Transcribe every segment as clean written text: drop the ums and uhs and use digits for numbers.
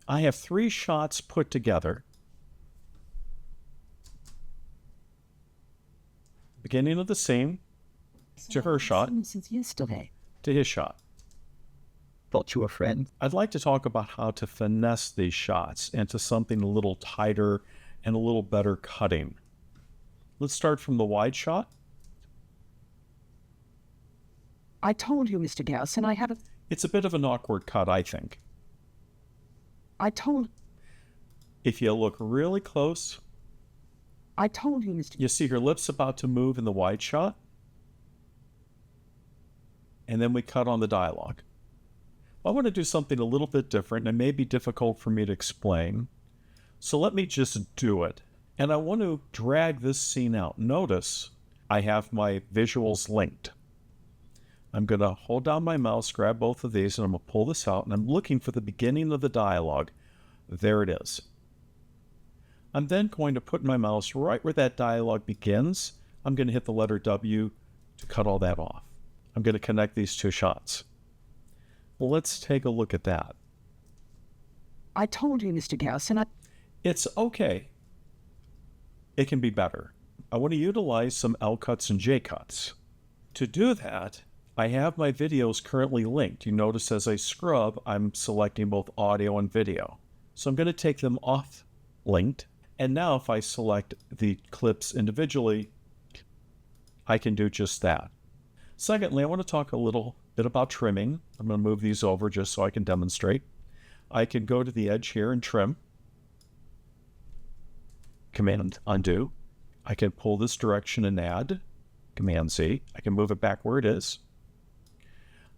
I have 3 shots put together. Beginning of the scene to her shot Since yesterday. to his shot. Thought you were a friend. I'd like to talk about how to finesse these shots into something a little tighter and a little better cutting. Let's start from the wide shot. I told you, Mr. Gauss, and I haven't. It's a bit of an awkward cut, I think. If you look really close, I told you, Mr. you see her lips about to move in the wide shot. And then we cut on the dialogue. I want to do something a little bit different, and it may be difficult for me to explain. So let me just do it. And I want to drag this scene out. Notice I have my visuals linked. I'm going to hold down my mouse, grab both of these, and I'm going to pull this out, and I'm looking for the beginning of the dialogue. There it is. I'm then going to put my mouse right where that dialogue begins. I'm going to hit the letter W to cut all that off. I'm going to connect these 2 shots. Well, let's take a look at that. I told you, Mr. Gauss, and It's okay. It can be better. I want to utilize some L cuts and J cuts. To do that, I have my videos currently linked. You notice as I scrub, I'm selecting both audio and video. So I'm going to take them off linked. And now if I select the clips individually, I can do just that. Secondly, I want to talk a little bit about trimming. I'm going to move these over just so I can demonstrate. I can go to the edge here and trim. Command undo. I can pull this direction and add. Command Z. I can move it back where it is.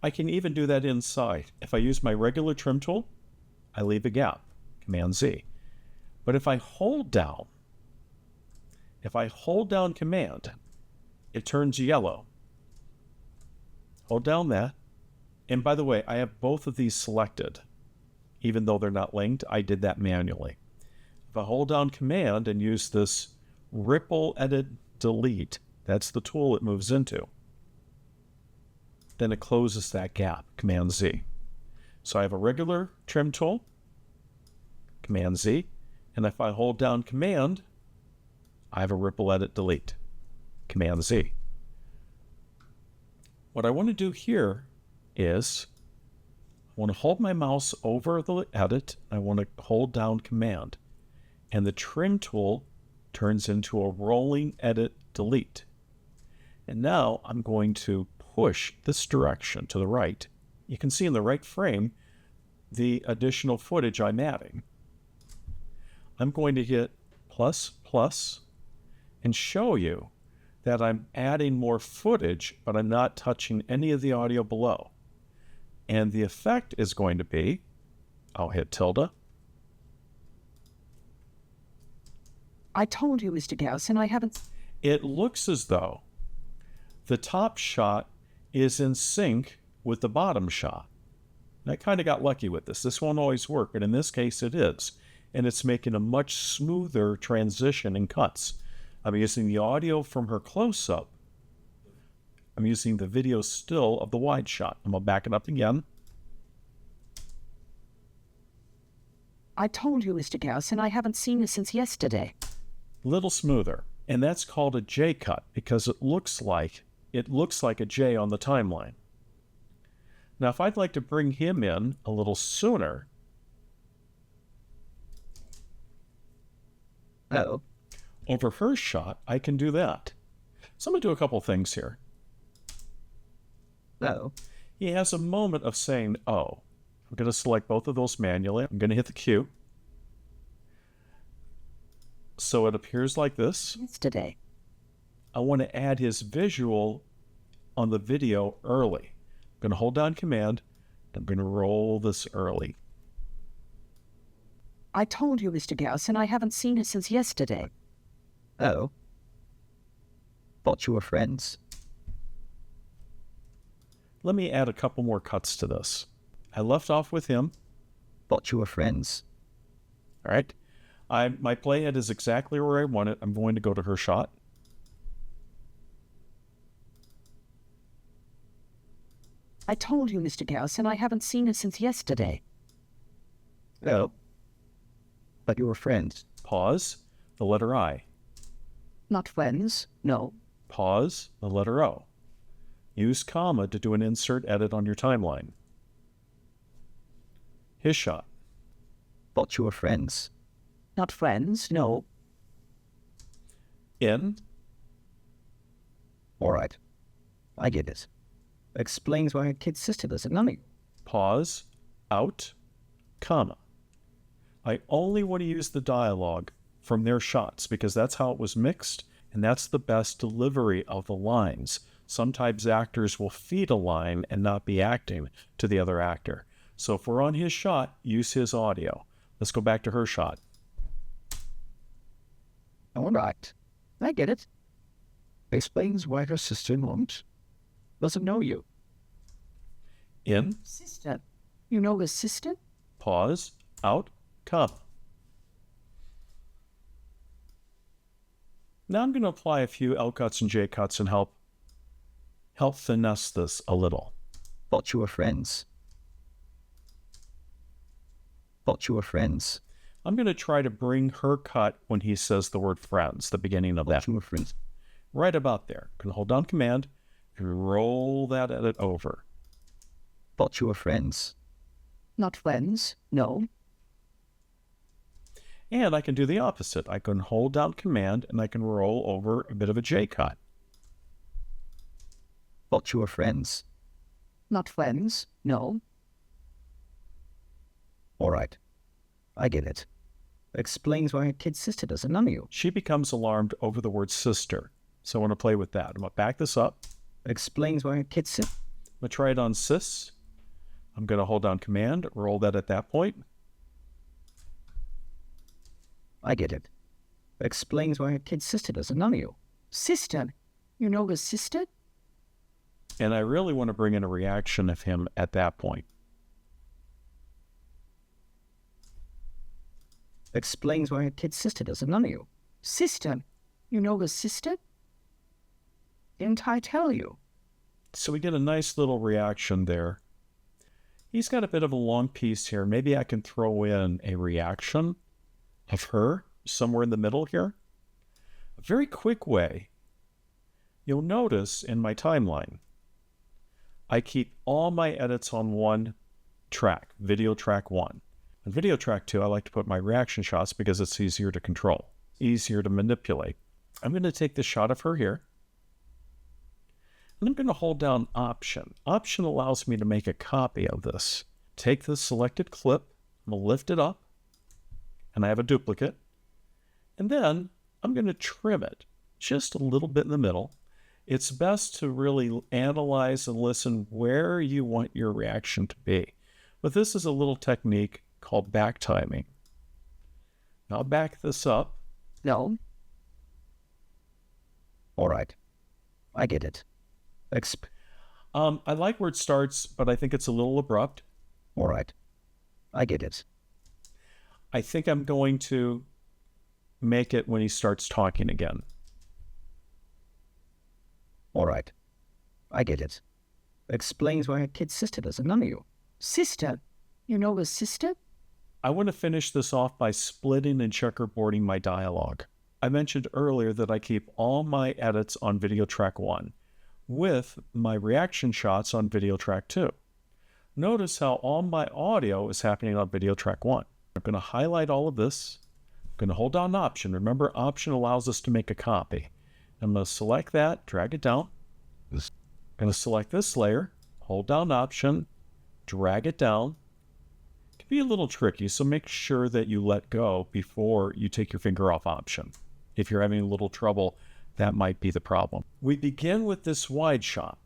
I can even do that inside. If I use my regular trim tool, I leave a gap. Command Z. But if I hold down Command, it turns yellow. Hold down that. And by the way, I have both of these selected. Even though they're not linked, I did that manually. If I hold down Command and use this Ripple Edit Delete, that's the tool it moves into, then it closes that gap, Command Z. So I have a regular trim tool, Command Z, and if I hold down Command, I have a Ripple Edit Delete, Command Z. What I want to do here is I want to hold my mouse over the edit. I want to hold down Command. And the trim tool turns into a rolling edit delete. And now I'm going to push this direction to the right. You can see in the right frame the additional footage I'm adding. I'm going to hit plus plus and show you that I'm adding more footage, but I'm not touching any of the audio below. And the effect is going to be, I'll hit tilde. I told you, Mr. Gauss, and I haven't. It looks as though the top shot is in sync with the bottom shot. And I kind of got lucky with this. This won't always work, but in this case it is. And it's making a much smoother transition in cuts. I'm using the audio from her close-up. I'm using the video still of the wide shot. I'm going to back it up again. I told you, Mr. Gauss, and I haven't seen you since yesterday. Little smoother. And that's called a J cut because it looks like a J on the timeline. Now, if I'd like to bring him in a little sooner, over her shot, I can do that. So I'm going to do a couple things here. He has a moment of saying, oh. I'm going to select both of those manually. I'm going to hit the Q. So it appears like this. Yesterday. I want to add his visual on the video early. I'm going to hold down Command. I'm going to roll this early. I told you, Mr. Gauss, and I haven't seen you since yesterday. Oh. Thought you were friends. Let me add a couple more cuts to this. I left off with him. Thought you were friends. All right. My playhead is exactly where I want it. I'm going to go to her shot. I told you, Mr. Gauss, and I haven't seen you since yesterday. Oh. Thought you were friends. Pause, the letter I. Not friends, no. Pause, the letter O. Use comma to do an insert edit on your timeline. His shot. Thought you were friends. Not friends, no. In. All right. I get it. Explains why a kid's sister doesn't know you. Pause, out, comma. I only want to use the dialogue from their shots because that's how it was mixed and that's the best delivery of the lines. Sometimes actors will feed a line and not be acting to the other actor. So if we're on his shot, use his audio. Let's go back to her shot. All right. I get it. Explains why her sister doesn't know you. In, Sister. You know his sister? pause, out, comma. Now I'm going to apply a few L cuts and J cuts and help finesse this a little. Thought you were friends. Thought you were friends. I'm going to try to bring her cut when he says the word friends, the beginning of that. Thought you were friends. Right about there. Can hold down Command and roll that edit over. Thought you were friends. Not friends, no. And I can do the opposite. I can hold down Command and I can roll over a bit of a J cut. Thought you were friends. Not friends, no. All right. I get it. Explains why a kid's sister doesn't know you. She becomes alarmed over the word sister. So I want to play with that. I'm going to back this up. Explains why a kid's sister. I'm going to try it on sis. I'm going to hold down Command, roll that at that point. I get it. Explains why a kid's sister doesn't know you. Sister. You know his sister? And I really want to bring in a reaction of him at that point. Explains why a kid's sister doesn't know you. Sister. You know his sister? Didn't I tell you? So we get a nice little reaction there. He's got a bit of a long piece here. Maybe I can throw in a reaction of her somewhere in the middle here. A very quick way. You'll notice in my timeline, I keep all my edits on one track, video track 1. On video track 2, I like to put my reaction shots because it's easier to control, easier to manipulate. I'm going to take the shot of her here. And I'm going to hold down Option. Option allows me to make a copy of this. Take the selected clip, I'm going to lift it up, and I have a duplicate. And then I'm going to trim it just a little bit in the middle. It's best to really analyze and listen where you want your reaction to be. But this is a little technique called back timing. Now I'll back this up. No. All right. I get it. I like where it starts, but I think it's a little abrupt. All right. I get it. I think I'm going to make it when he starts talking again. All right. I get it. Explains why a kid's sister doesn't know you. Sister. You know his sister? I want to finish this off by splitting and checkerboarding my dialogue. I mentioned earlier that I keep all my edits on video track 1 with my reaction shots on video track 2. Notice how all my audio is happening on video track 1. I'm going to highlight all of this. I'm going to hold down Option. Remember, Option allows us to make a copy. I'm going to select that, drag it down. I'm going to select this layer, hold down Option, drag it down. It can be a little tricky, so make sure that you let go before you take your finger off Option. If you're having a little trouble, that might be the problem. We begin with this wide shot,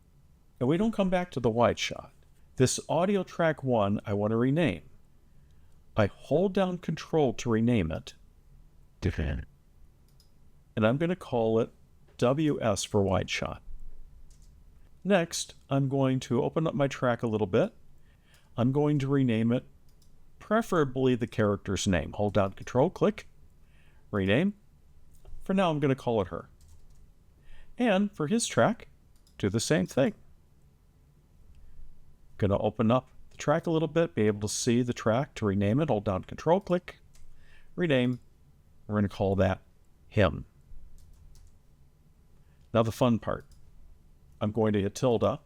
and we don't come back to the wide shot. This audio track 1, I want to rename. I hold down Control to rename it. And I'm going to call it WS for wide shot. Next, I'm going to open up my track a little bit. I'm going to rename it, preferably the character's name. Hold down Control, click, rename. For now, I'm going to call it her. And for his track, do the same thing. Going to open up the track a little bit, be able to see the track to rename it. Hold down Control, click, rename. We're going to call that him. Now the fun part. I'm going to hit tilde.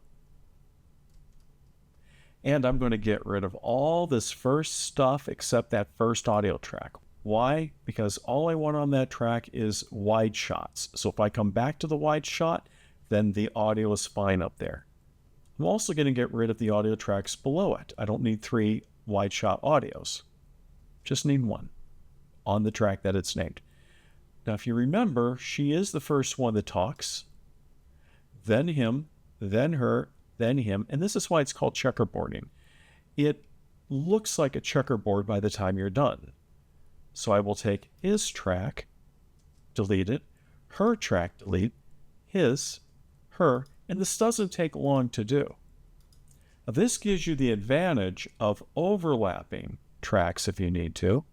And I'm going to get rid of all this first stuff except that first audio track. Why? Because all I want on that track is wide shots. So if I come back to the wide shot, then the audio is fine up there. I'm also going to get rid of the audio tracks below it. I don't need 3 wide shot audios. Just need 1 on the track that it's named. Now, if you remember, she is the first one that talks, then him, then her, then him, and this is why it's called checkerboarding. It looks like a checkerboard by the time you're done. So I will take his track, delete it, her track, delete, his, her, and this doesn't take long to do. Now, this gives you the advantage of overlapping tracks if you need to,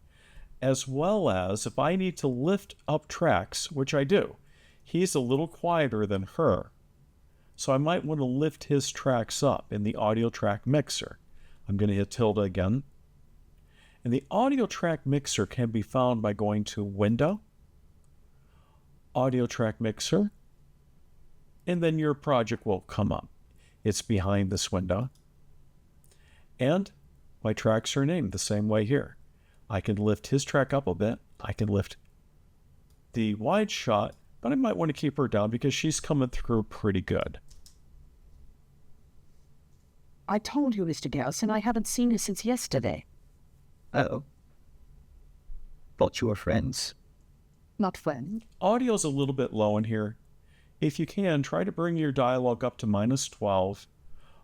as well as if I need to lift up tracks, which I do. He's a little quieter than her, so I might want to lift his tracks up in the audio track mixer. I'm going to hit tilde again. And the audio track mixer can be found by going to Window, Audio Track Mixer, and then your project will come up. It's behind this window. And my tracks are named the same way here. I can lift his track up a bit. I can lift the wide shot, but I might want to keep her down because she's coming through pretty good. I told you, Mr. Gauss, and I haven't seen her since yesterday. Oh. Thought you were friends. Not friend. Audio's a little bit low in here. If you can, try to bring your dialogue up to -12.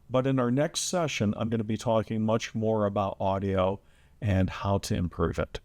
But in our next session, I'm going to be talking much more about audio and how to improve it.